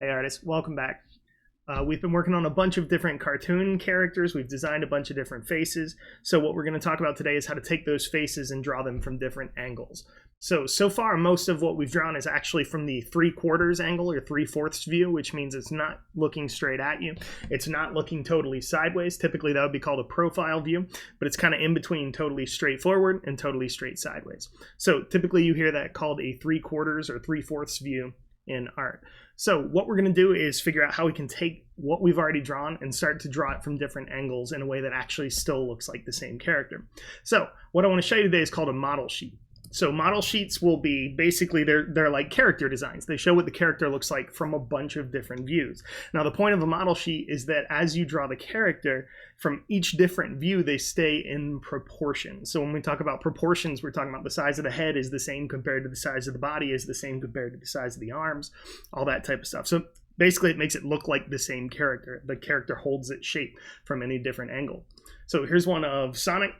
Hey artists, welcome back. We've been working on a bunch of different cartoon characters. We've designed a bunch of different faces. So what we're going to talk about today is how to take those faces and draw them from different angles. So far, most of what we've drawn is actually from the 3/4 angle or 3/4 view, which means it's not looking straight at you. It's not looking totally sideways. Typically, that would be called a profile view, but it's kind of in between totally straight forward and totally straight sideways. So typically, you hear that called a 3/4 or 3/4 view in art. So what we're going to do is figure out how we can take what we've already drawn and start to draw it from different angles in a way that actually still looks like the same character. So what I want to show you today is called a model sheet. So model sheets will be basically, they're like character designs. They show what the character looks like from a bunch of different views. Now the point of a model sheet is that as you draw the character from each different view, they stay in proportion. So when we talk about proportions, we're talking about the size of the head is the same compared to the size of the body is the same compared to the size of the arms, all that type of stuff. So basically it makes it look like the same character. The character holds its shape from any different angle. So here's one of Sonic.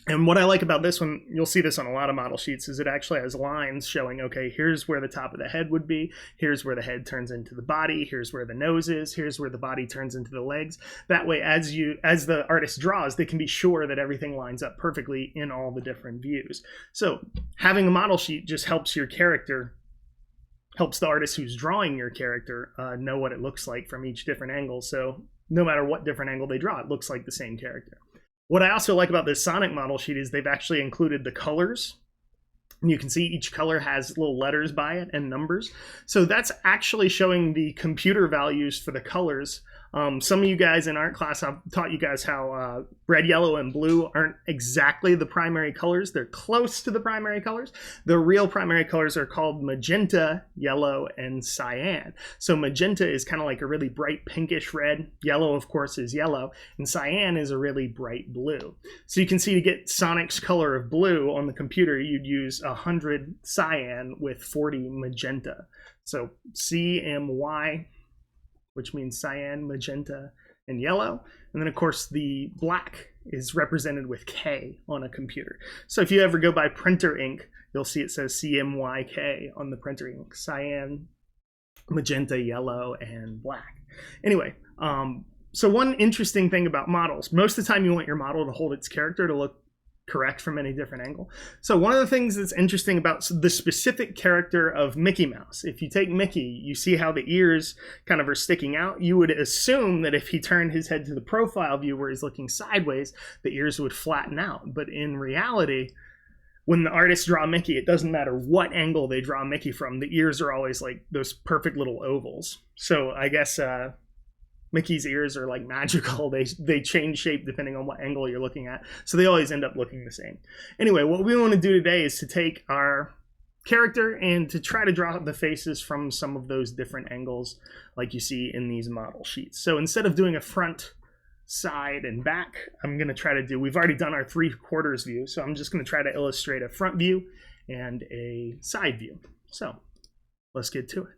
And what I like about this one, you'll see this on a lot of model sheets, is it actually has lines showing, okay, here's where the top of the head would be, here's where the head turns into the body, here's where the nose is, here's where the body turns into the legs. That way, as the artist draws, they can be sure that everything lines up perfectly in all the different views. So having a model sheet just helps your character, helps the artist who's drawing your character know what it looks like from each different angle. So no matter what different angle they draw, it looks like the same character. What I also like about this Sonic model sheet is they've actually included the colors. And you can see each color has little letters by it and numbers. So that's actually showing the computer values for the colors. Some of you guys in art class, I've taught you guys how red, yellow, and blue aren't exactly the primary colors. They're close to the primary colors. The real primary colors are called magenta, yellow, and cyan. So magenta is kind of like a really bright pinkish red. Yellow, of course, is yellow. And cyan is a really bright blue. So you can see to get Sonic's color of blue on the computer, you'd use 100 cyan with 40 magenta. So CMY, which means cyan, magenta, and yellow. And then, of course, the black is represented with K on a computer. So if you ever go by printer ink, you'll see it says CMYK on the printer ink. Cyan, magenta, yellow, and black. Anyway, so one interesting thing about models, most of the time you want your model to hold its character to look correct from any different angle. So one of the things that's interesting about the specific character of Mickey Mouse, if you take Mickey, you see how the ears kind of are sticking out. You would assume that if he turned his head to the profile view where he's looking sideways, the ears would flatten out. But in reality, when the artists draw Mickey, it doesn't matter what angle they draw Mickey from, the ears are always like those perfect little ovals. So I guess Mickey's ears are like magical. They change shape depending on what angle you're looking at. So they always end up looking the same. Anyway, what we want to do today is to take our character and to try to draw the faces from some of those different angles like you see in these model sheets. So instead of doing a front, side, and back, I'm going to try to do, we've already done our 3/4 view. So I'm just going to try to illustrate a front view and a side view. So let's get to it.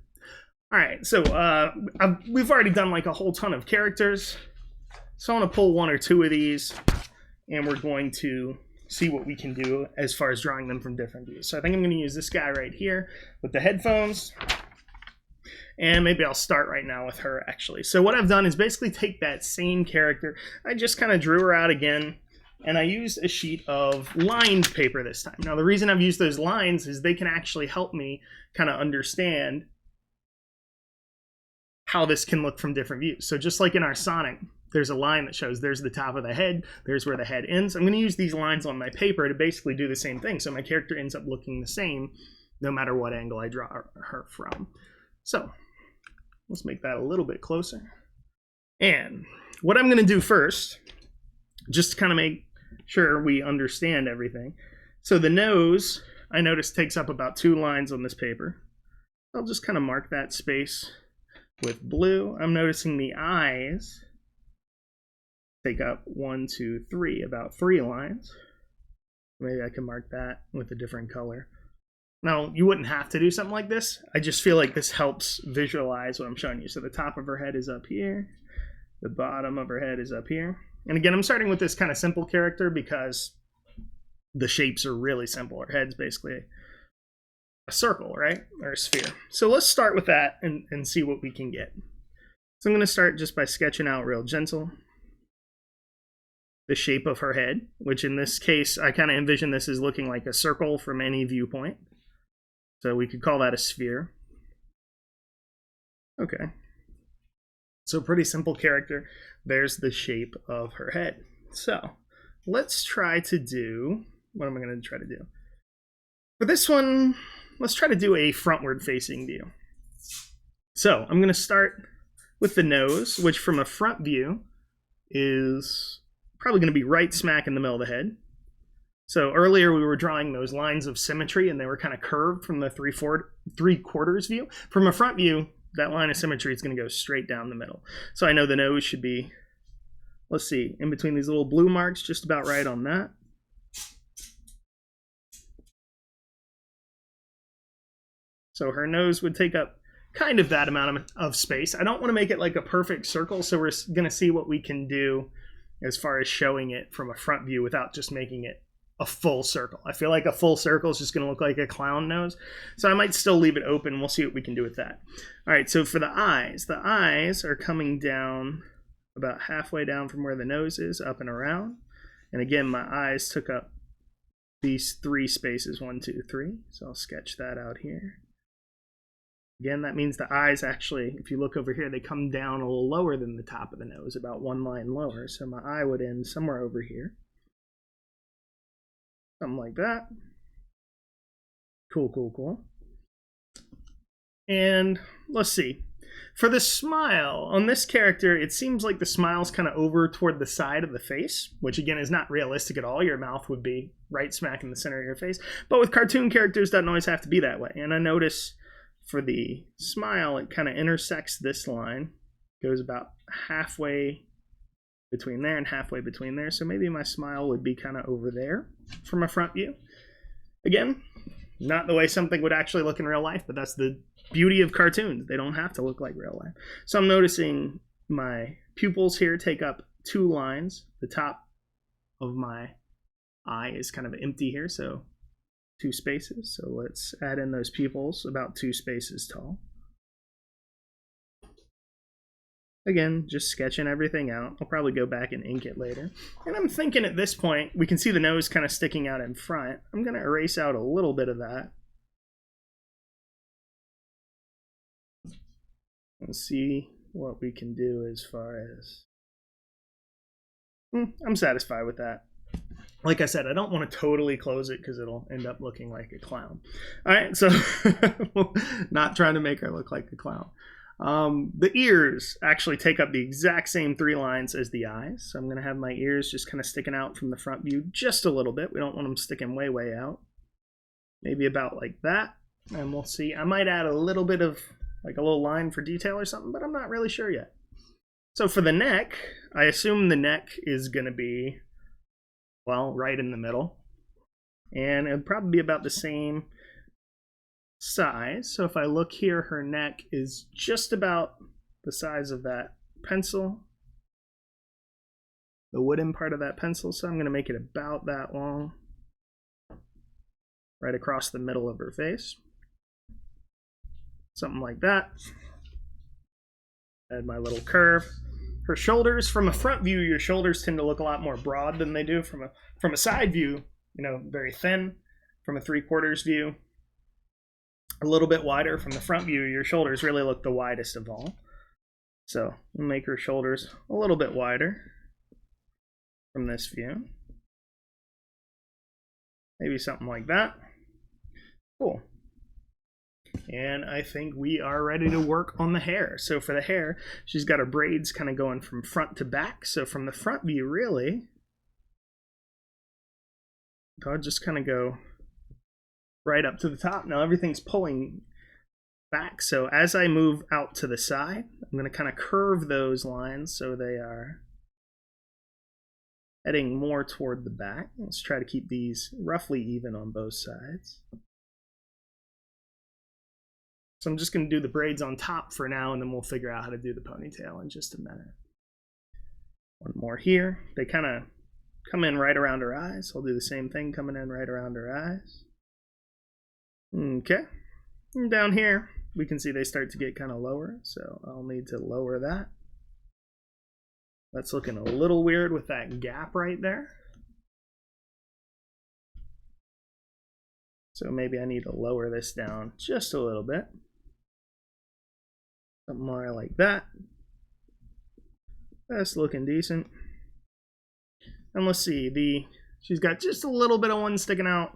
All right, so we've already done like a whole ton of characters. So I want to pull one or two of these, and we're going to see what we can do as far as drawing them from different views. So I think I'm going to use this guy right here with the headphones. And maybe I'll start right now with her, actually. So what I've done is basically take that same character. I just kind of drew her out again, and I used a sheet of lined paper this time. Now, the reason I've used those lines is they can actually help me kind of understand how this can look from different views. So just like in our Sonic, there's a line that shows there's the top of the head, there's where the head ends. I'm going to use these lines on my paper to basically do the same thing. So my character ends up looking the same no matter what angle I draw her from. So let's make that a little bit closer. And what I'm going to do first, just to kind of make sure we understand everything. So the nose, I noticed, takes up about 2 lines on this paper. I'll just kind of mark that space with blue. I'm noticing the eyes take up 1, 2, 3, about 3 lines. Maybe I can mark that with a different color. Now, you wouldn't have to do something like this. I just feel like this helps visualize what I'm showing you. So the top of her head is up here. The bottom of her head is up here. And again, I'm starting with this kind of simple character because the shapes are really simple. Her head's basically a circle, right? Or a sphere. So let's start with that and see what we can get. So I'm going to start just by sketching out real gentle the shape of her head, which in this case, I kind of envision this as looking like a circle from any viewpoint. So we could call that a sphere. Okay. So pretty simple character. There's the shape of her head. So let's try to do, what am I going to try to do? For this one, let's try to do a frontward facing view. So I'm going to start with the nose, which from a front view is probably going to be right smack in the middle of the head. So earlier we were drawing those lines of symmetry and they were kind of curved from the 3/4 view. From a front view, that line of symmetry is going to go straight down the middle. So I know the nose should be, let's see, in between these little blue marks, just about right on that. So her nose would take up kind of that amount of space. I don't want to make it like a perfect circle, so we're going to see what we can do as far as showing it from a front view without just making it a full circle. I feel like a full circle is just going to look like a clown nose. So I might still leave it open. We'll see what we can do with that. All right, so for the eyes are coming down about halfway down from where the nose is, up and around. And again, my eyes took up these 3 spaces, 1, 2, 3. So I'll sketch that out here. Again, that means the eyes actually, if you look over here, they come down a little lower than the top of the nose, about 1 line lower. So my eye would end somewhere over here. Something like that. Cool, cool, cool. And let's see. For the smile, on this character, it seems like the smile's kind of over toward the side of the face, which again is not realistic at all. Your mouth would be right smack in the center of your face. But with cartoon characters, it doesn't always have to be that way. And I notice for the smile, it kind of intersects this line, goes about halfway between there and halfway between there. So maybe my smile would be kind of over there from a front view. Again, not the way something would actually look in real life, but that's the beauty of cartoons. They don't have to look like real life. So I'm noticing my pupils here take up 2 lines. The top of my eye is kind of empty here, so 2 spaces. So let's add in those pupils about 2 spaces tall. Again, just sketching everything out. I'll probably go back and ink it later. And I'm thinking at this point, we can see the nose kind of sticking out in front. I'm going to erase out a little bit of that. And see what we can do as far as... I'm satisfied with that. Like I said, I don't want to totally close it because it'll end up looking like a clown. All right, so not trying to make her look like a clown. The ears actually take up the exact same 3 lines as the eyes. So I'm going to have my ears just kind of sticking out from the front view just a little bit. We don't want them sticking way, way out. Maybe about like that. And we'll see. I might add a little bit of like a little line for detail or something, but I'm not really sure yet. So for the neck, I assume the neck is going to be, well, right in the middle. And it'll probably be about the same size. So if I look here, her neck is just about the size of that pencil, the wooden part of that pencil. So I'm going to make it about that long, right across the middle of her face. Something like that. Add my little curve. Her shoulders, from a front view, your shoulders tend to look a lot more broad than they do from a side view, you know, very thin. From a 3/4 view, a little bit wider. From the front view, your shoulders really look the widest of all. So we'll make her shoulders a little bit wider from this view. Maybe something like that. Cool. And I think we are ready to work on the hair. So for the hair, she's got her braids kind of going from front to back. So from the front view, really, I'll just kind of go right up to the top. Now everything's pulling back. So as I move out to the side, I'm going to kind of curve those lines so they are heading more toward the back. Let's try to keep these roughly even on both sides. So I'm just going to do the braids on top for now, and then we'll figure out how to do the ponytail in just a minute. One more here. They kind of come in right around her eyes. I'll do the same thing coming in right around her eyes. Okay. And down here, we can see they start to get kind of lower, so I'll need to lower that. That's looking a little weird with that gap right there. So maybe I need to lower this down just a little bit. Something more like that. That's looking decent. And let's see, she's got just a little bit of one sticking out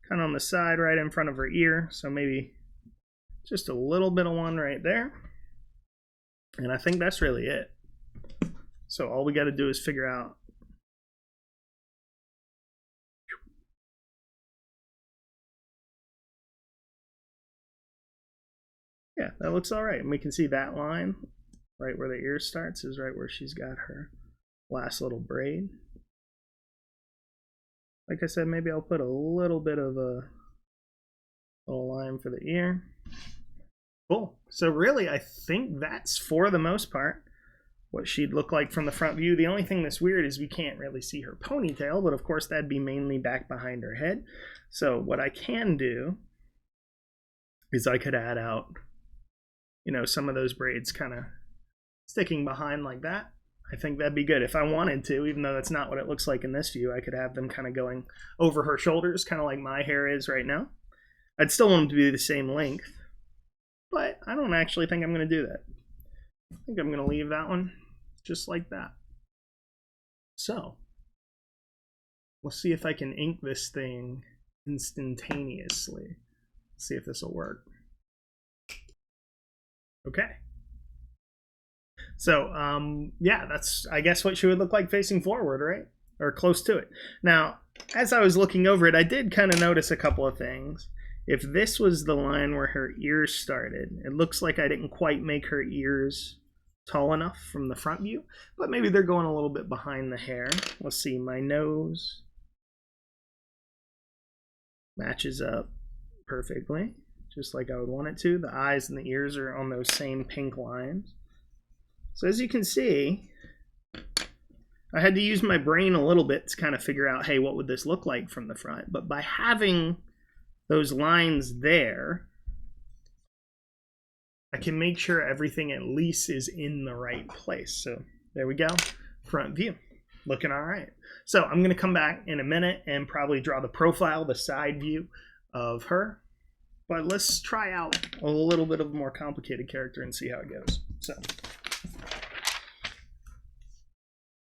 kind of on the side right in front of her ear. So maybe just a little bit of one right there. And I think that's really it. So all we got to do is figure out yeah, that looks all right. And we can see that line right where the ear starts is right where she's got her last little braid. Like I said, maybe I'll put a little bit of a line for the ear. Cool. So really, I think that's, for the most part, what she'd look like from the front view. The only thing that's weird is we can't really see her ponytail, but of course that'd be mainly back behind her head. So what I can do is I could add out, you know, some of those braids kind of sticking behind like that. I think that'd be good if I wanted to, even though that's not what it looks like in this view. I could have them kind of going over her shoulders, kind of like my hair is right now. I'd still want them to be the same length, but I don't actually think I'm going to do that. I think I'm going to leave that one just like that. So let's see if I can ink this thing instantaneously. See if this will work. Okay. So, yeah, that's, I guess, what she would look like facing forward, right? Or close to it. Now, as I was looking over it, I did kind of notice a couple of things. If this was the line where her ears started, it looks like I didn't quite make her ears tall enough from the front view, but maybe they're going a little bit behind the hair. Let's see, my nose matches up perfectly, just like I would want it to. The eyes and the ears are on those same pink lines. So as you can see, I had to use my brain a little bit to kind of figure out, hey, what would this look like from the front? But by having those lines there, I can make sure everything at least is in the right place. So there we go, front view, looking all right. So I'm gonna come back in a minute and probably draw the profile, the side view of her. But let's try out a little bit of a more complicated character and see how it goes. So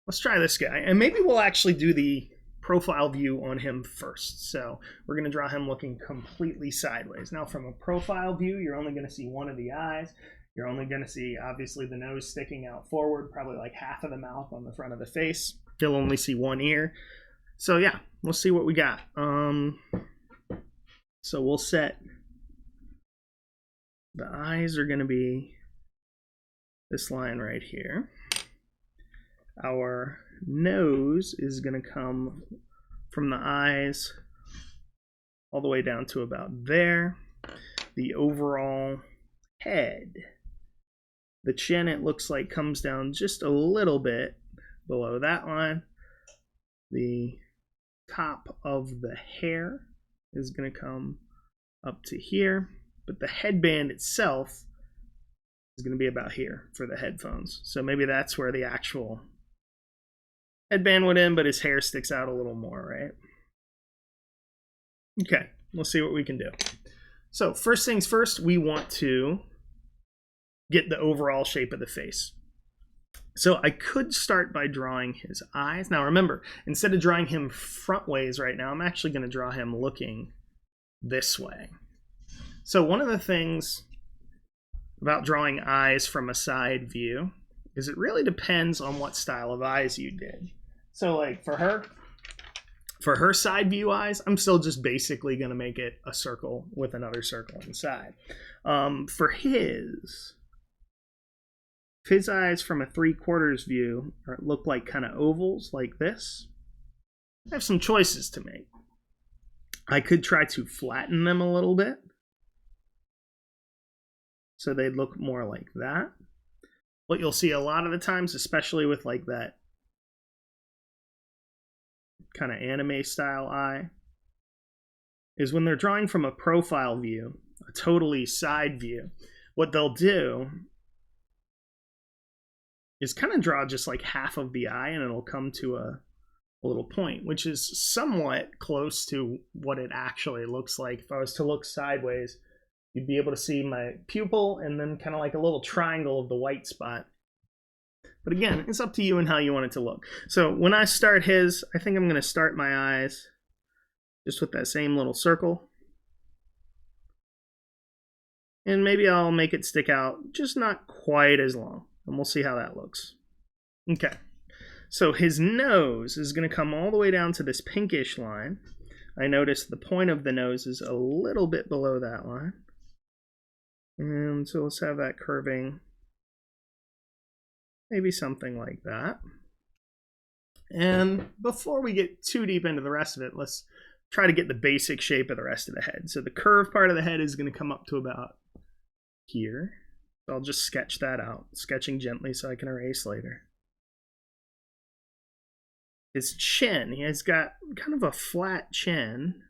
let's try this guy, and maybe we'll actually do the profile view on him first. So we're going to draw him looking completely sideways. Now from a profile view, you're only going to see one of the eyes. You're only going to see, obviously, the nose sticking out forward, probably like half of the mouth on the front of the face. You'll only see one ear. So yeah, we'll see what we got. So we'll set, the eyes are going to be this line right here. Our nose is going to come from the eyes all the way down to about there. The overall head, the chin, it looks like comes down just a little bit below that line. The top of the hair is going to come up to here, but the headband itself is going to be about here for the headphones. So maybe that's where the actual headband would end, but his hair sticks out a little more, right? Okay, we'll see what we can do. So first things first, we want to get the overall shape of the face. So I could start by drawing his eyes. Now remember, instead of drawing him front ways right now, I'm actually going to draw him looking this way. So one of the things about drawing eyes from a side view is it really depends on what style of eyes you did. So like for her side view eyes, I'm still just basically going to make it a circle with another circle inside. For his eyes from a 3/4 view look like kind of ovals like this, I have some choices to make. I could try to flatten them a little bit so they'd look more like that. What you'll see a lot of the times, especially with like that kind of anime style eye, is when they're drawing from a profile view, a totally side view, what they'll do is kind of draw just like half of the eye, and it'll come to a little point, which is somewhat close to what it actually looks like. If I was to look sideways, you'd be able to see my pupil and then kind of like a little triangle of the white spot. But again, it's up to you and how you want it to look. So when I start his, I think I'm going to start my eyes just with that same little circle. And maybe I'll make it stick out just not quite as long. And we'll see how that looks. Okay. So his nose is going to come all the way down to this pinkish line. I notice the point of the nose is a little bit below that line. And so let's have that curving. Maybe something like that. And before we get too deep into the rest of it, let's try to get the basic shape of the rest of the head. So the curved part of the head is going to come up to about here. So I'll just sketch that out, sketching gently so I can erase later. His chin, he has got kind of a flat chin,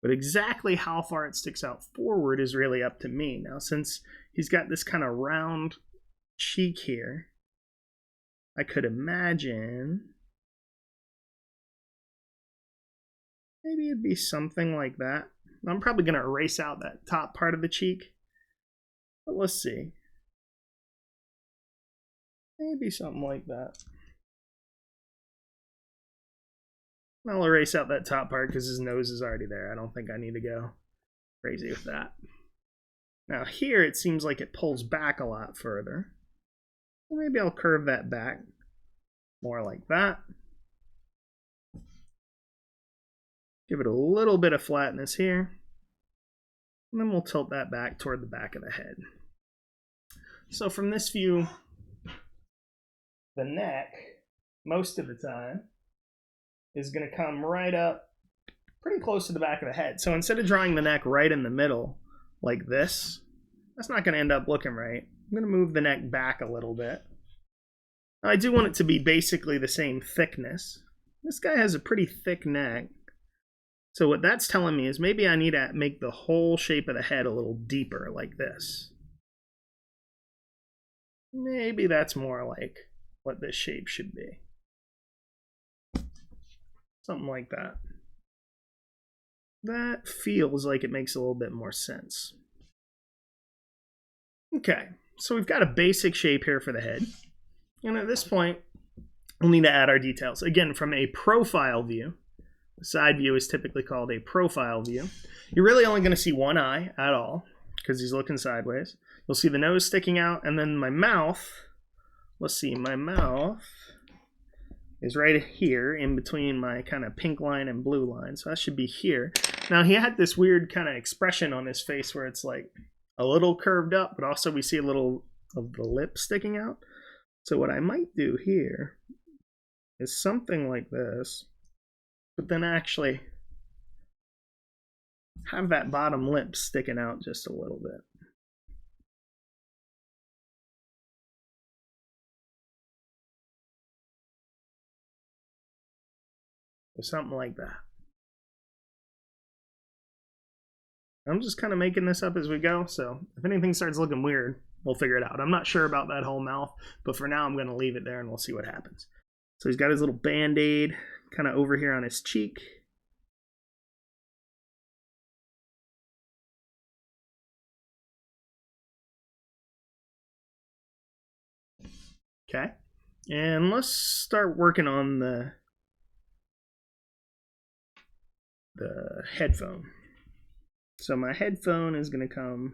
but exactly how far it sticks out forward is really up to me. Now, since he's got this kind of round cheek here, I could imagine maybe it'd be something like that. I'm probably going to erase out that top part of the cheek, but let's see. Maybe something like that. I'll erase out that top part because his nose is already there. I don't think I need to go crazy with that. Now here it seems like it pulls back a lot further. So maybe I'll curve that back more like that. Give it a little bit of flatness here. And then we'll tilt that back toward the back of the head. So from this view, the neck, most of the time, is going to come right up pretty close to the back of the head. So instead of drawing the neck right in the middle like this, that's not going to end up looking right. I'm going to move the neck back a little bit. Now, I do want it to be basically the same thickness. This guy has a pretty thick neck. So what that's telling me is maybe I need to make the whole shape of the head a little deeper like this. Maybe that's more like what this shape should be. Something like that. That feels like it makes a little bit more sense. Okay, so we've got a basic shape here for the head. And at this point, we'll need to add our details. Again, from a profile view, the side view is typically called a profile view. You're really only going to see one eye at all because he's looking sideways. You'll see the nose sticking out, and then my mouth, let's see, my mouth is right here in between my kind of pink line and blue line. So that should be here. Now he had this weird kind of expression on his face where it's like a little curved up, but also we see a little of the lip sticking out. So what I might do here is something like this, but then actually have that bottom lip sticking out just a little bit. Or something like that. I'm just kind of making this up as we go, so if anything starts looking weird, we'll figure it out. I'm not sure about that whole mouth, but for now I'm going to leave it there and we'll see what happens. So he's got his little band-aid kind of over here on his cheek. Okay, and let's start working on the headphone. So my headphone is going to come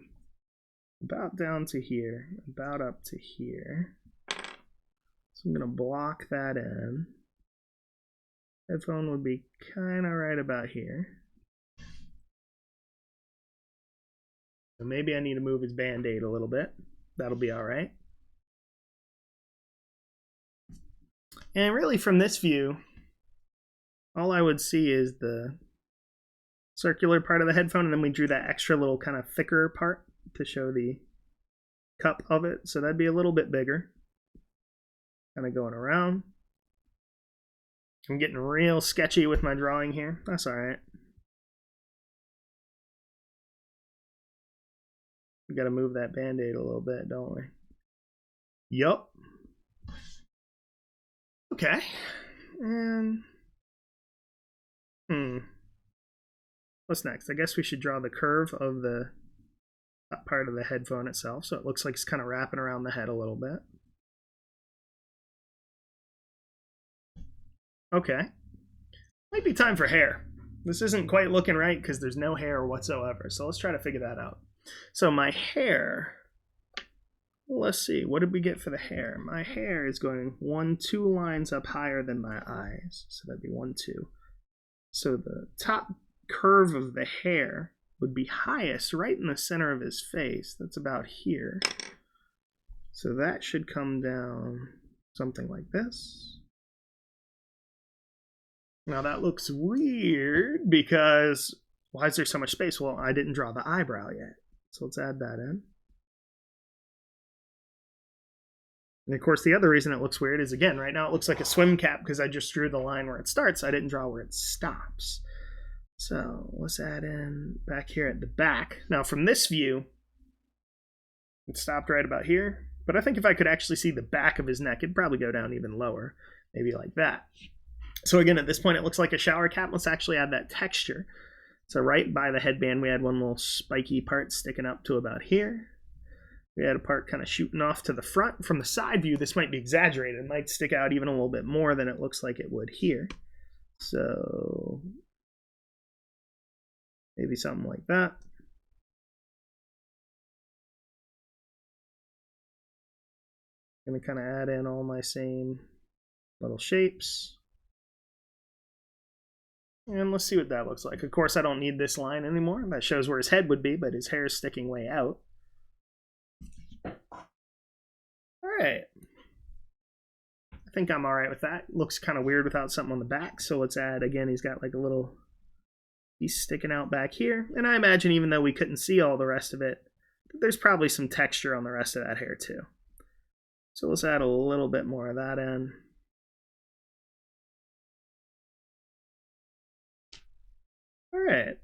about down to here, about up to here. So I'm going to block that in. Headphone would be kind of right about here. So maybe I need to move his band-aid a little bit. That'll be all right. And really from this view, all I would see is the circular part of the headphone, and then we drew that extra little kind of thicker part to show the cup of it. So that'd be a little bit bigger. Kind of going around. I'm getting real sketchy with my drawing here. That's all right. We got to move that Band-Aid a little bit, don't we? Yup. Okay. And what's next? I guess we should draw the curve of the part of the headphone itself, so it looks like it's kind of wrapping around the head a little bit. Okay. Might be time for hair. This isn't quite looking right because there's no hair whatsoever, so let's try to figure that out. So my hair, let's see, what did we get for the hair? My hair is going 2 lines up higher than my eyes, so that'd be 1, 2. So the top curve of the hair would be highest right in the center of his face. That's about here. So that should come down something like this. Now that looks weird because why is there so much space? Well, I didn't draw the eyebrow yet. So let's add that in. And of course, the other reason it looks weird is, again, right now it looks like a swim cap because I just drew the line where it starts. I didn't draw where it stops. So let's add in back here at the back. Now from this view, it stopped right about here. But I think if I could actually see the back of his neck, it'd probably go down even lower, maybe like that. So again, at this point, it looks like a shower cap. Let's actually add that texture. So right by the headband, we had one little spiky part sticking up to about here. We had a part kind of shooting off to the front. From the side view, this might be exaggerated. It might stick out even a little bit more than it looks like it would here. So maybe something like that. I'm going to kind of add in all my same little shapes. And let's see what that looks like. Of course, I don't need this line anymore. That shows where his head would be, but his hair is sticking way out. All right. I think I'm all right with that. Looks kind of weird without something on the back. So let's add, again, he's got like a little piece sticking out back here. And I imagine even though we couldn't see all the rest of it, there's probably some texture on the rest of that hair too. So let's add a little bit more of that in. All right.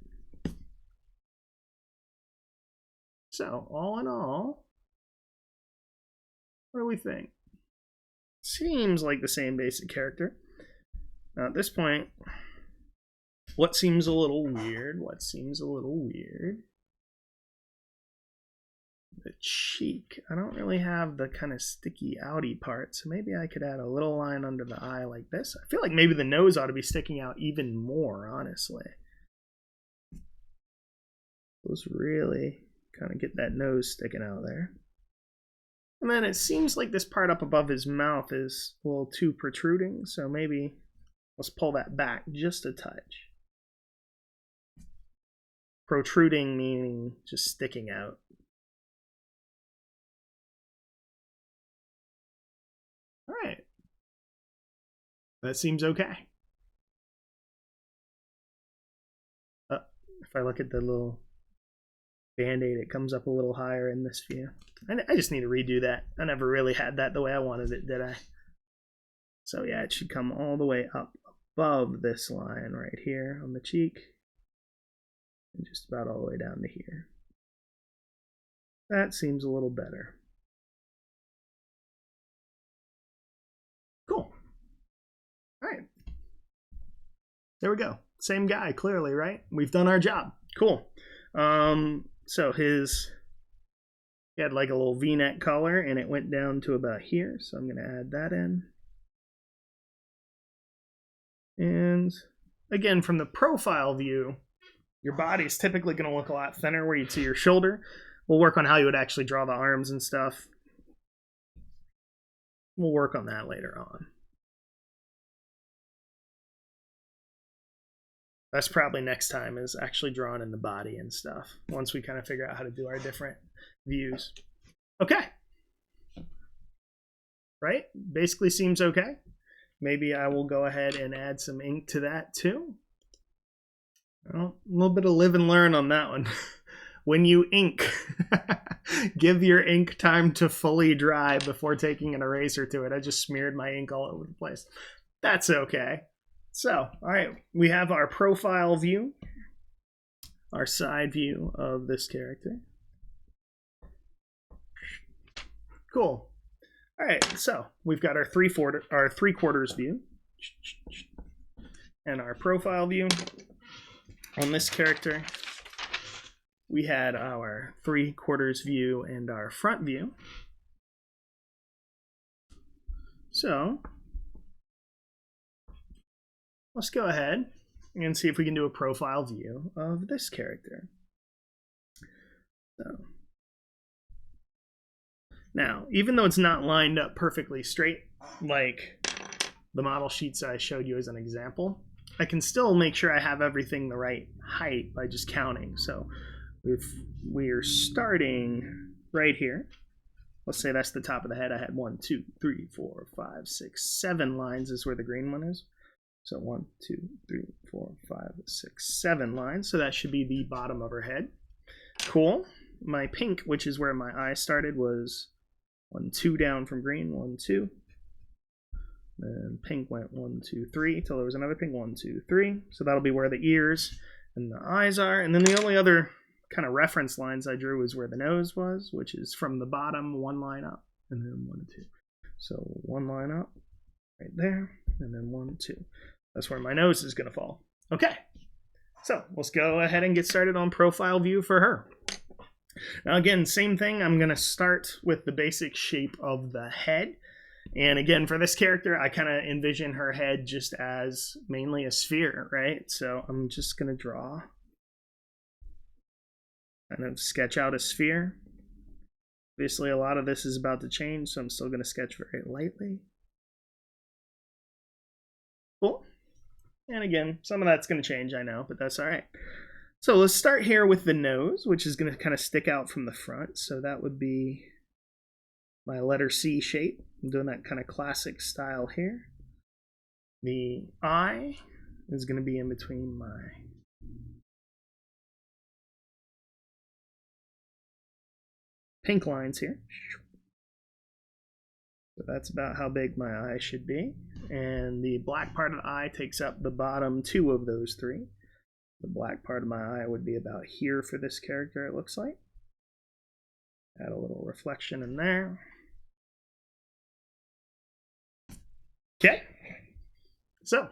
So all in all, what do we think? Seems like the same basic character. Now at this point, what seems a little weird? The cheek. I don't really have the kind of sticky outy part, so maybe I could add a little line under the eye like this. I feel like maybe the nose ought to be sticking out even more, honestly. Let's really kind of get that nose sticking out there. And then it seems like this part up above his mouth is a little too protruding, so maybe let's pull that back just a touch. Protruding meaning just sticking out. All right. That seems okay. If I look at the little Band-Aid, it comes up a little higher in this view. I just need to redo that. I never really had that the way I wanted it, did I? So yeah, it should come all the way up above this line right here on the cheek. And just about all the way down to here. That seems a little better. Cool. All right. There we go. Same guy, clearly, right? We've done our job. Cool. So he had like a little V-neck collar and it went down to about here. So I'm going to add that in. And again, from the profile view, your body is typically going to look a lot thinner where you'd see your shoulder. We'll work on how you would actually draw the arms and stuff. We'll work on that later on. That's probably next time, is actually drawing in the body and stuff, once we kind of figure out how to do our different views. Okay. Right? Basically seems okay. Maybe I will go ahead and add some ink to that too. Well, a little bit of live and learn on that one. When you ink, give your ink time to fully dry before taking an eraser to it. I just smeared my ink all over the place. That's okay. So, all right, we have our profile view, our side view of this character. Cool. All right, so we've got our three quarters view and our profile view. On this character, we had our 3/4 view and our front view. So let's go ahead and see if we can do a profile view of this character. So now, even though it's not lined up perfectly straight, like the model sheets I showed you as an example, I can still make sure I have everything the right height by just counting. So if we're starting right here, let's say that's the top of the head. I had 1, 2, 3, 4, 5, 6, 7 lines is where the green one is. So 1, 2, 3, 4, 5, 6, 7 lines. So that should be the bottom of her head. Cool. My pink, which is where my eye started, was 1, 2 down from green, 1, 2. And pink went 1, 2, 3 till there was another pink, 1, 2, 3. So that'll be where the ears and the eyes are. And then the only other kind of reference lines I drew is where the nose was, which is from the bottom 1 line up, and then 1, 2. So 1 line up right there, and then 1, 2. That's where my nose is going to fall. Okay, so let's go ahead and get started on profile view for her. Now again, same thing. I'm going to start with the basic shape of the head. And again, for this character, I kind of envision her head just as mainly a sphere, right? So I'm just going to draw, kind of sketch out a sphere. Obviously, a lot of this is about to change, so I'm still going to sketch very lightly. Cool. And again, some of that's going to change, I know, but that's all right. So let's start here with the nose, which is going to kind of stick out from the front. So that would be my letter C shape. I'm doing that kind of classic style here. The eye is going to be in between my pink lines here. So that's about how big my eye should be. And the black part of the eye takes up the bottom 2 of those 3. The black part of my eye would be about here for this character, it looks like. Add a little reflection in there. Okay. So,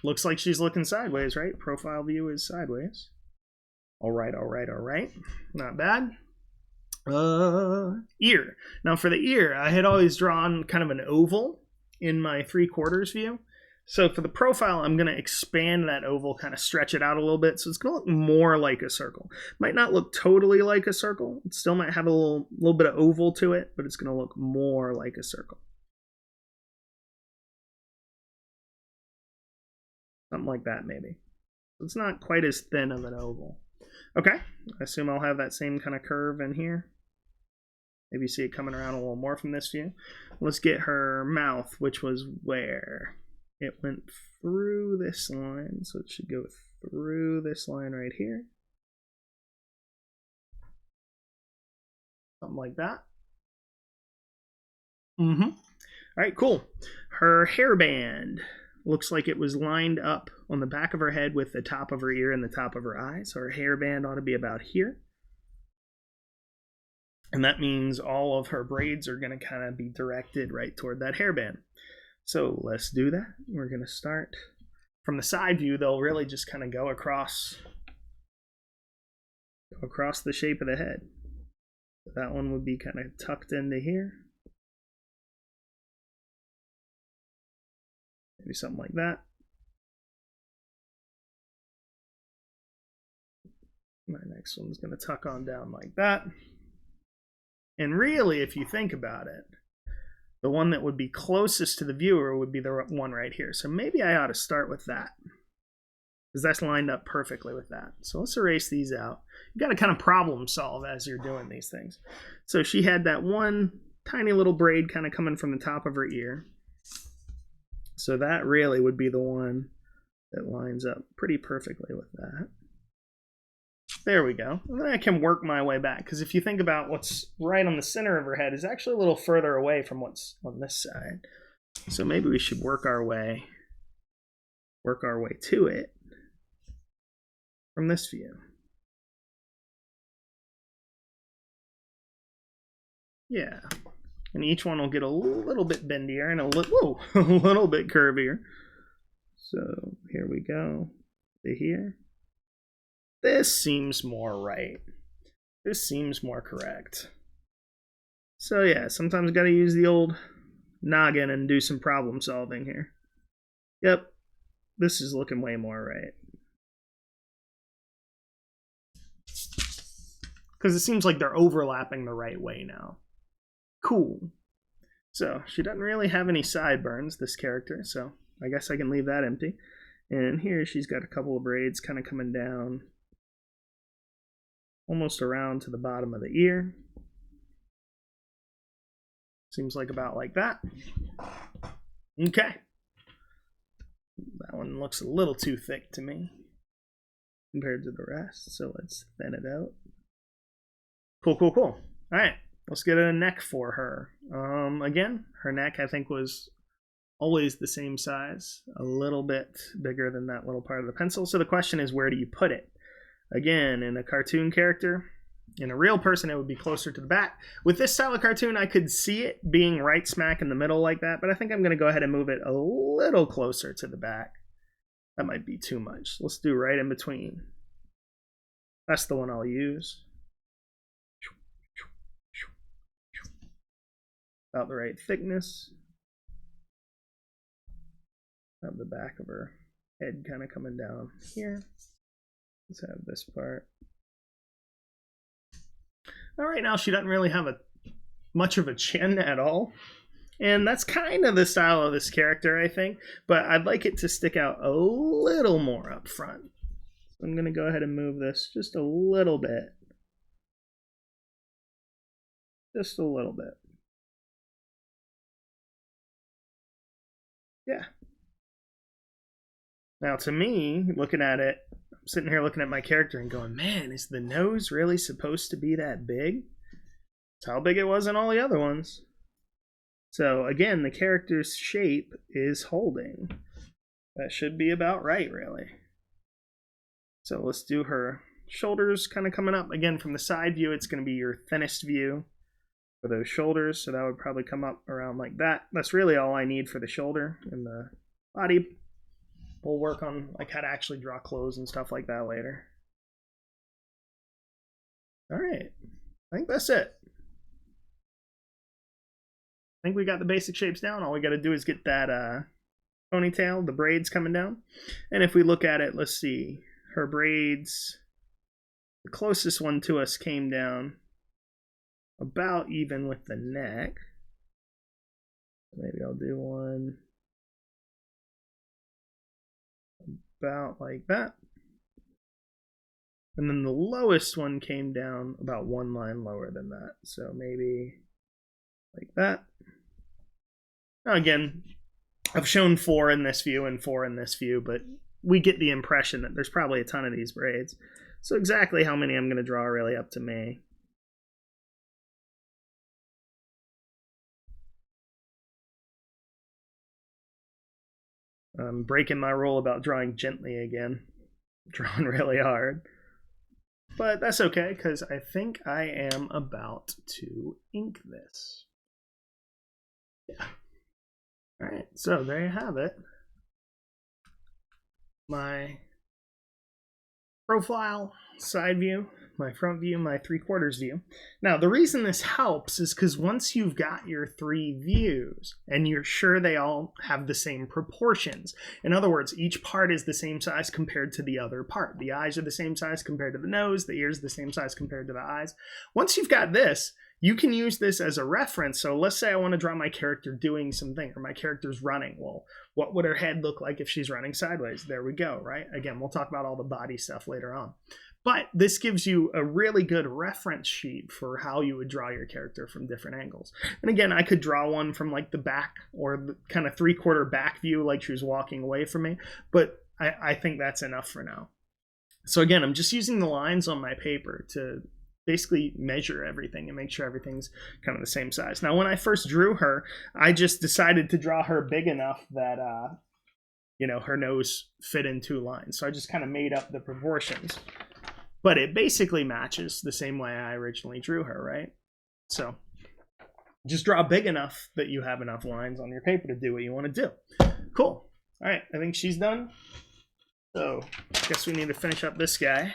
looks like she's looking sideways, right? Profile view is sideways. All right, all right, all right. Not bad. Ear. Now for the ear, I had always drawn kind of an oval in my 3/4 view. So for the profile, I'm going to expand that oval, kind of stretch it out a little bit. So it's going to look more like a circle. Might not look totally like a circle. It still might have a little bit of oval to it, but it's going to look more like a circle. Something like that, maybe. It's not quite as thin of an oval. Okay, I assume I'll have that same kind of curve in here. Maybe you see it coming around a little more from this view. Let's get her mouth, which was where? It went through this line, so it should go through this line right here. Something like that. All right, cool. Her hairband looks like it was lined up on the back of her head with the top of her ear and the top of her eye. So her hairband ought to be about here. And that means all of her braids are going to kind of be directed right toward that hairband. So let's do that. We're going to start from the side view. They'll really just kind of go across the shape of the head. That one would be kind of tucked into here. Maybe something like that. My next one's going to tuck on down like that. And really, if you think about it, the one that would be closest to the viewer would be the one right here. So maybe I ought to start with that, because that's lined up perfectly with that. So let's erase these out. You got to kind of problem solve as you're doing these things. So she had that one tiny little braid kind of coming from the top of her ear. So that really would be the one that lines up pretty perfectly with that. There we go. And then I can work my way back, because if you think about what's right on the center of her head is actually a little further away from what's on this side. So maybe we should work our way to it from this view. Yeah. And each one will get a little bit bendier and a little bit curvier. So here we go to here. This seems more right. This seems more correct. So yeah, sometimes got to use the old noggin and do some problem solving here. Yep, this is looking way more right. Because it seems like they're overlapping the right way now. Cool. So she doesn't really have any sideburns, this character, so I guess I can leave that empty. And here she's got a couple of braids kind of coming down almost around to the bottom of the ear. Seems like about like that. Okay. That one looks a little too thick to me compared to the rest, so let's thin it out. Cool. All right, let's get a neck for her. Again, her neck I think was always the same size, a little bit bigger than that little part of the pencil. So the question is, where do you put it? Again, in a cartoon character, in a real person, it would be closer to the back. With this style of cartoon, I could see it being right smack in the middle like that, but I think I'm going to go ahead and move it a little closer to the back. That might be too much. Let's do right in between. That's the one I'll use. About the right thickness. Have the back of her head kind of coming down here. Let's have this part. All right, now she doesn't really have much of a chin at all. And that's kind of the style of this character, I think. But I'd like it to stick out a little more up front. So I'm going to go ahead and move this just a little bit. Just a little bit. Yeah. Now to me, looking at it, I'm sitting here looking at my character and going, man, is the nose really supposed to be that big? It's how big it was in all the other ones. So again, the character's shape is holding. That should be about right, really. So let's do her shoulders kind of coming up. Again, from the side view, it's going to be your thinnest view for those shoulders. So that would probably come up around like that. That's really all I need for the shoulder and the body. We'll work on like how to actually draw clothes and stuff like that later. All right, I think that's it. I think we got the basic shapes down. All we got to do is get that ponytail, the braids coming down. And if we look at it, let's see, her braids, the closest one to us came down about even with the neck. Maybe I'll do one about like that. And then the lowest one came down about one line lower than that. So maybe like that. Now again, I've shown 4 in this view and 4 in this view, but we get the impression that there's probably a ton of these braids. So exactly how many I'm going to draw are really up to me. I'm breaking my rule about drawing gently again. I'm drawing really hard. But that's okay, because I think I am about to ink this. Yeah. Alright, so there you have it. My profile, side view, my front view, my 3/4 view. Now, the reason this helps is because once you've got your 3 views and you're sure they all have the same proportions, in other words, each part is the same size compared to the other part. The eyes are the same size compared to the nose, the ears are the same size compared to the eyes. Once you've got this, you can use this as a reference. So let's say I want to draw my character doing something, or my character's running. Well, what would her head look like if she's running sideways? There we go, right? Again, we'll talk about all the body stuff later on. But this gives you a really good reference sheet for how you would draw your character from different angles. And again, I could draw one from like the back or the kind of 3/4 back view like she was walking away from me. But I think that's enough for now. So again, I'm just using the lines on my paper to basically measure everything and make sure everything's kind of the same size. Now, when I first drew her, I just decided to draw her big enough that, you know, her nose fit in 2 lines. So I just kind of made up the proportions. But it basically matches the same way I originally drew her, right? So Just draw big enough that you have enough lines on your paper to do what you want to do. Cool. All right, I think she's done. So I guess we need to finish up this guy.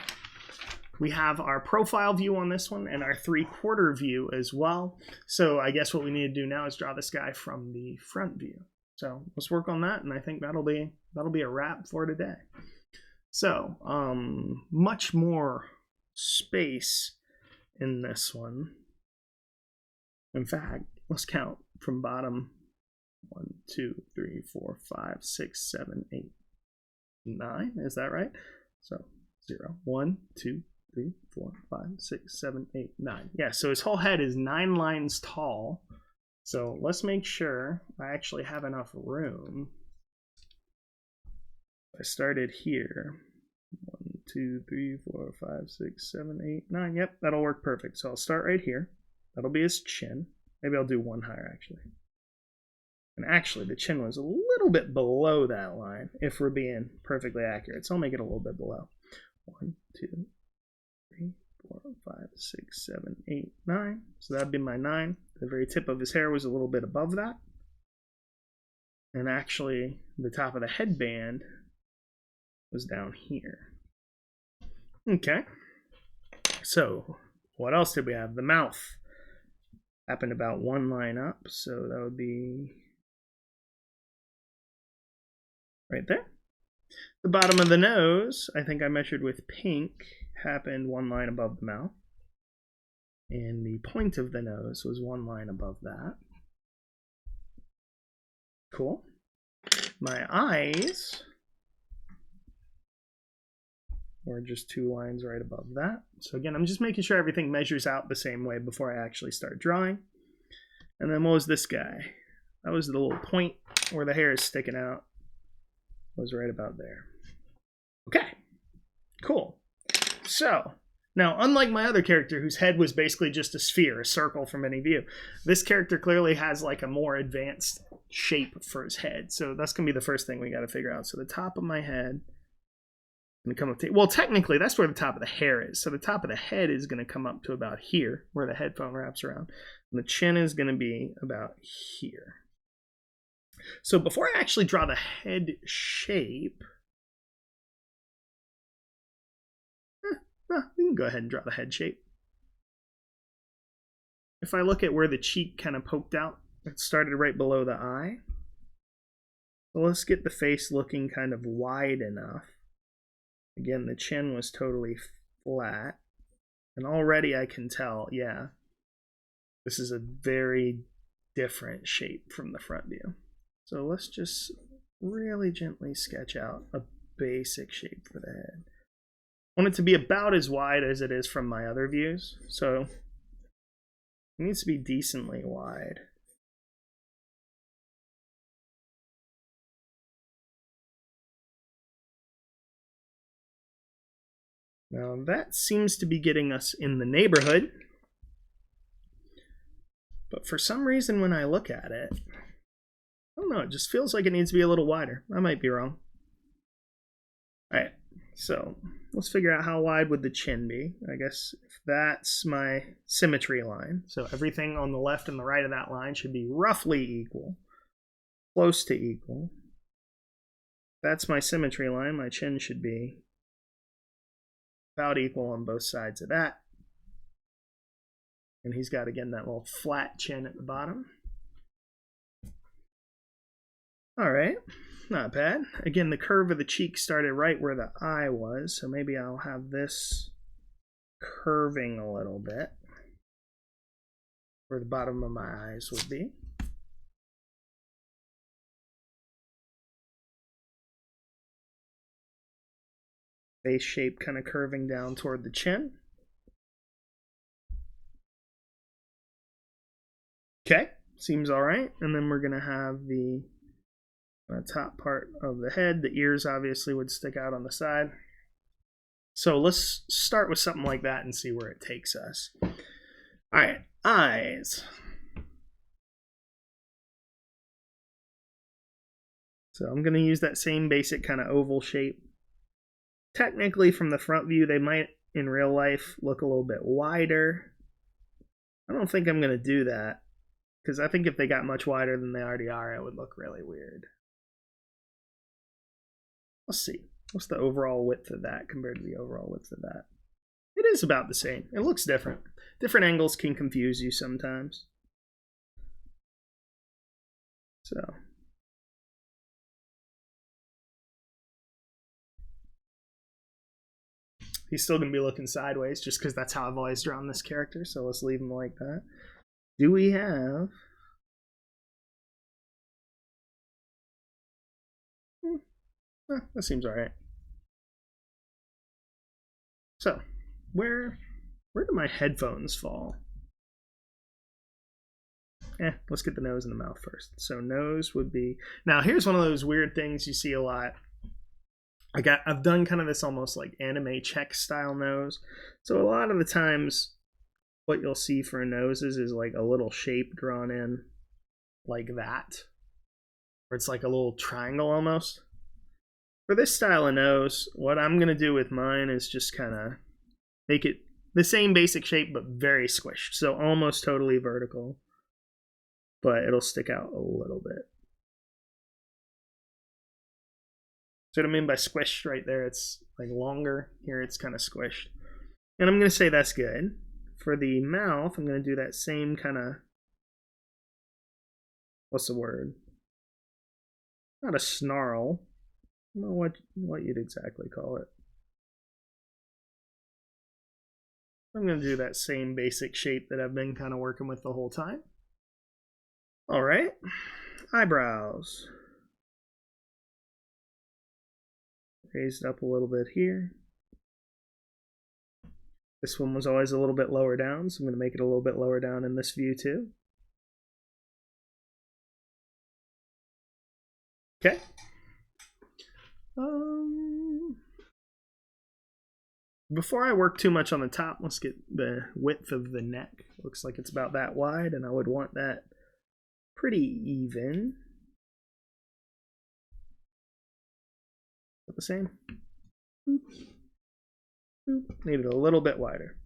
We have our profile view on this one and our 3/4 view as well. So I guess what we need to do now is draw this guy from the front view. So let's work on that, and I think that'll be a wrap for today. So much more space in this one. In fact, let's count from bottom. 1, 2, 3, 4, 5, 6, 7, 8, 9. Is that right? So 0, 1, 2, 3, 4, 5, 6, 7, 8, 9. Yeah, so his whole head is 9 lines tall. So let's make sure I actually have enough room. I started here. 1, 2, 3, 4, 5, 6, 7, 8, 9. Yep, that'll work perfect. So I'll start right here. That'll be his chin. Maybe I'll do one higher, actually. And actually, the chin was a little bit below that line, if we're being perfectly accurate. So I'll make it a little bit below. 1, 2, 3, 4, 5, 6, 7, 8, 9. So that'd be my 9. The very tip of his hair was a little bit above that. And actually, the top of the headband was down here. Okay. So, what else did we have? The mouth happened about 1 line up, so that would be right there. The bottom of the nose, I think I measured with pink, happened 1 line above the mouth. And the point of the nose was 1 line above that. Cool. My eyes were just 2 lines right above that. So again, I'm just making sure everything measures out the same way before I actually start drawing. And then what was this guy? That was the little point where the hair is sticking out. Was right about there. Okay, cool. So now, unlike my other character whose head was basically just a sphere, a circle from any view, this character clearly has like a more advanced shape for his head. So that's gonna be the first thing we got to figure out. So the top of my head gonna come up to, well, technically that's where the top of the hair is. So the top of the head is gonna come up to about here, where the headphone wraps around. And the chin is gonna be about here. So before I actually draw the head shape, we can go ahead and draw the head shape. If I look at where the cheek kind of poked out, it started right below the eye. So let's get the face looking kind of wide enough. Again, the chin was totally flat. And already I can tell, yeah, this is a very different shape from the front view. So let's just really gently sketch out a basic shape for the head. I want it to be about as wide as it is from my other views. So it needs to be decently wide. Now that seems to be getting us in the neighborhood. But for some reason when I look at it, I don't know, it just feels like it needs to be a little wider. I might be wrong. All right, so let's figure out how wide would the chin be. I guess if that's my symmetry line, so everything on the left and the right of that line should be roughly equal, close to equal. If that's my symmetry line, my chin should be about equal on both sides of that. And he's got, again, that little flat chin at the bottom. All right, not bad. Again, the curve of the cheek started right where the eye was, so maybe I'll have this curving a little bit where the bottom of my eyes would be. Face shape kind of curving down toward the chin. Okay, seems all right. And then we're gonna have the top part of the head. The ears obviously would stick out on the side. So let's start with something like that and see where it takes us. All right, eyes. So I'm gonna use that same basic kind of oval shape. Technically from the front view, they might in real life look a little bit wider. I don't think I'm gonna do that because I think if they got much wider than they already are, it would look really weird. Let's see. What's the overall width of that compared to the overall width of that? It is about the same. It looks different. Different angles can confuse you sometimes. So. He's still going to be looking sideways just because that's how I've always drawn this character. So let's leave him like that. Do we have... that seems all right. So, where do my headphones fall? Let's get the nose and the mouth first. So nose would be... Now, here's one of those weird things you see a lot. I've done kind of this almost like anime check style nose. So a lot of the times what you'll see for noses is like a little shape drawn in like that. Or it's like a little triangle almost. For this style of nose, what I'm going to do with mine is just kind of make it the same basic shape but very squished. So almost totally vertical. But it'll stick out a little bit. So what I mean by squished right there, it's like longer. Here it's kind of squished. And I'm going to say that's good. For the mouth, I'm going to do that same kind of, what's the word? Not a snarl. I don't know what you'd exactly call it. I'm going to do that same basic shape that I've been kind of working with the whole time. All right. Eyebrows. Raised up a little bit here. This one was always a little bit lower down, so I'm going to make it a little bit lower down in this view too. Okay. Before I work too much on the top, let's get the width of the neck. Looks like it's about that wide, and I would want that pretty even. The same. Need it a little bit wider.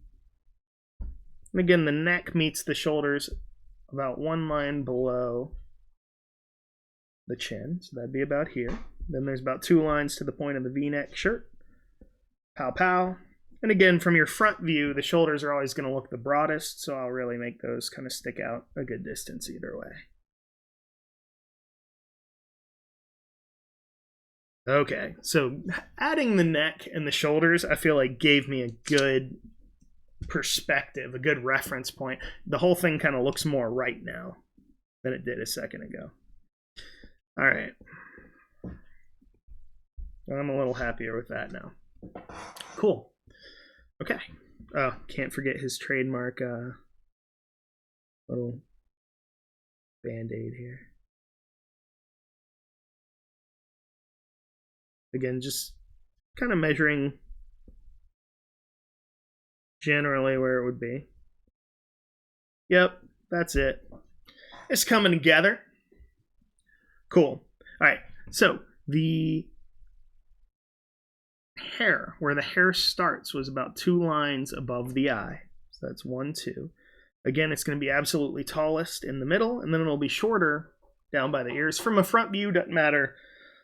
And again, the neck meets the shoulders about one line below the chin, so that'd be about here. Then there's about 2 lines to the point of the V-neck shirt. Pow pow. And again, from your front view, the shoulders are always going to look the broadest, so I'll really make those kind of stick out a good distance either way. Okay, so adding the neck and the shoulders, I feel like gave me a good perspective, a good reference point. The whole thing kind of looks more right now than it did a second ago. All right. I'm a little happier with that now. Cool. Okay. Oh, can't forget his trademark little band-aid here. Again, just kind of measuring generally where it would be. Yep, that's it. It's coming together. Cool. All right, so the hair, where the hair starts, was about 2 lines above the eye. So that's 1, 2. Again, it's going to be absolutely tallest in the middle, and then it'll be shorter down by the ears. From a front view, doesn't matter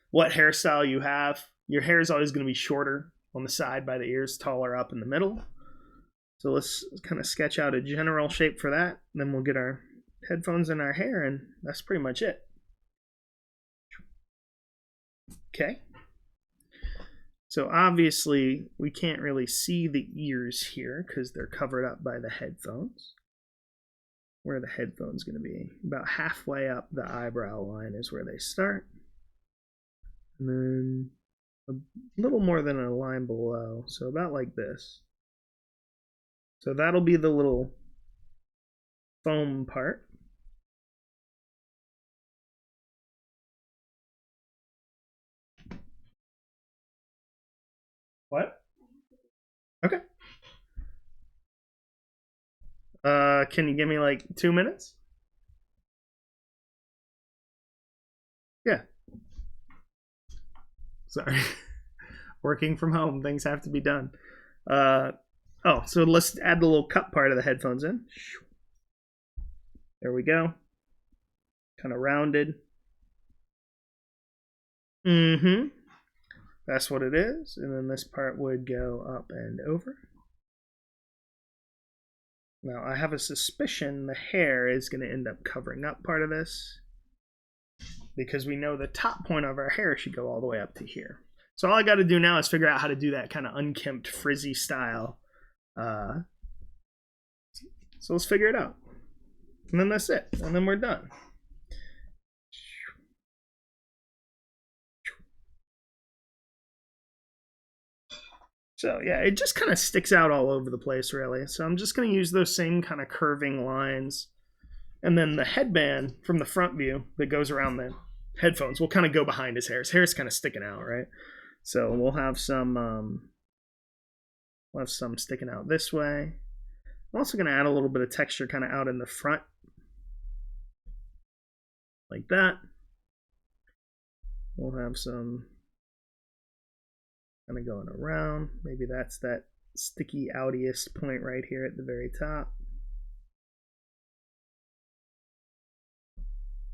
what hairstyle you have. Your hair is always going to be shorter on the side by the ears, taller up in the middle. So let's kind of sketch out a general shape for that. Then we'll get our headphones in our hair, and that's pretty much it. Okay. So obviously we can't really see the ears here because they're covered up by the headphones. Where are the headphones going to be? About halfway up the eyebrow line is where they start. And then a little more than a line below, so about like this. So that'll be the little foam part. What? Okay. Can you give me like 2 minutes? Yeah. Sorry. Working from home, things have to be done. So let's add the little cup part of the headphones in. There we go. kind of rounded. That's what it is. And then this part would go up and over. Now, I have a suspicion the hair is going to end up covering up part of this, because we know the top point of our hair should go all the way up to here. So all I got to do now is figure out how to do that kind of unkempt, frizzy style. So let's figure it out. And then that's it. And then we're done. So yeah, it just kind of sticks out all over the place, really. So I'm just going to use those same kind of curving lines. And then the headband from the front view that goes around the headphones will kind of go behind his hair. His hair's kind of sticking out, right? So we'll have some sticking out this way. I'm also going to add a little bit of texture kind of out in the front. Like that. We'll have some kind of going around. Maybe that's that sticky outiest point right here at the very top.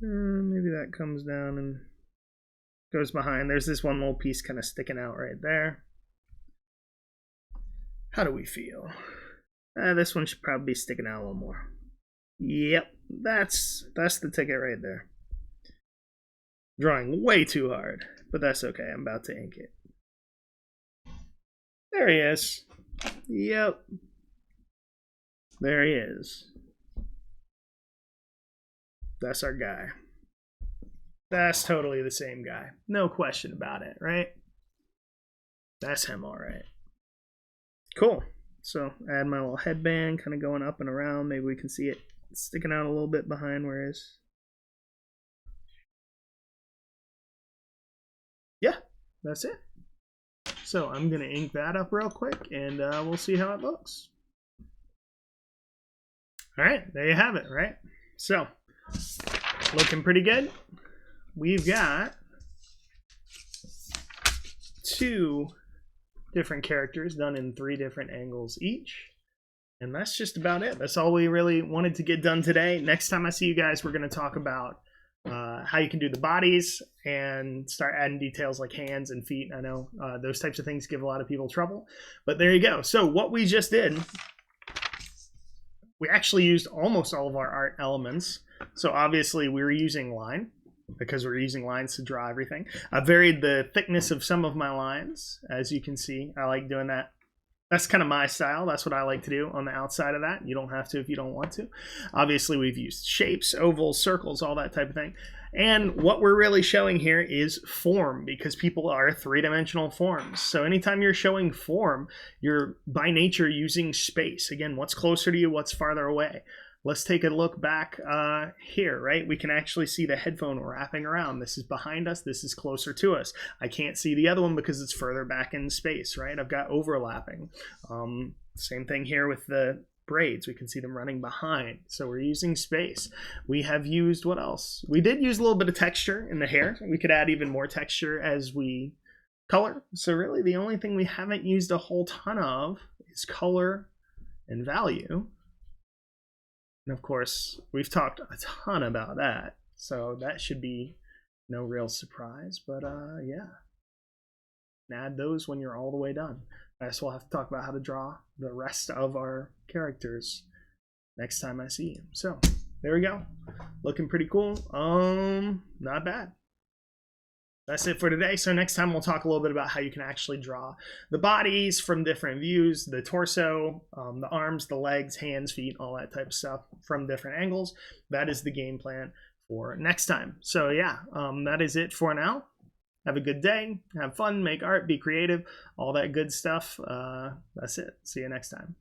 Maybe that comes down and goes behind. There's this one little piece kind of sticking out right there. How do we feel? This one should probably be sticking out a little more. Yep, that's the ticket right there. Drawing way too hard, but that's okay. I'm about to ink it. There he is. Yep. There he is. That's our guy. That's totally the same guy. No question about it, right? That's him, all right. Cool. So add my little headband kind of going up and around. Maybe we can see it sticking out a little bit behind where it is. Yeah, that's it. So I'm going to ink that up real quick, and we'll see how it looks. All right, there you have it, right? So, looking pretty good. We've got 2 different characters done in 3 different angles each. And that's just about it. That's all we really wanted to get done today. Next time I see you guys, we're going to talk about how you can do the bodies and start adding details like hands and feet. I know those types of things give a lot of people trouble, but there you go. So what we just did, we actually used almost all of our art elements. So obviously we were using line because we're using lines to draw everything. I varied the thickness of some of my lines. As you can see, I like doing that. That's kind of my style. That's what I like to do on the outside of that. You don't have to if you don't want to. Obviously, we've used shapes, ovals, circles, all that type of thing. And what we're really showing here is form, because people are 3-dimensional forms. So anytime you're showing form, you're by nature using space. Again, what's closer to you, what's farther away. Let's take a look back here, right? We can actually see the headphone wrapping around. This is behind us. This is closer to us. I can't see the other one because it's further back in space, right? I've got overlapping. Same thing here with the braids. We can see them running behind. So we're using space. We have used, what else? We did use a little bit of texture in the hair. We could add even more texture as we color. So really the only thing we haven't used a whole ton of is color and value. And of course, we've talked a ton about that, so that should be no real surprise. But yeah, add those when you're all the way done. I guess we'll have to talk about how to draw the rest of our characters next time I see you. So there we go, looking pretty cool. Not bad. That's it for today. So next time we'll talk a little bit about how you can actually draw the bodies from different views, the torso, the arms, the legs, hands, feet, all that type of stuff from different angles. That is the game plan for next time. So yeah, that is it for now. Have a good day, have fun, make art, be creative, all that good stuff. That's it. See you next time.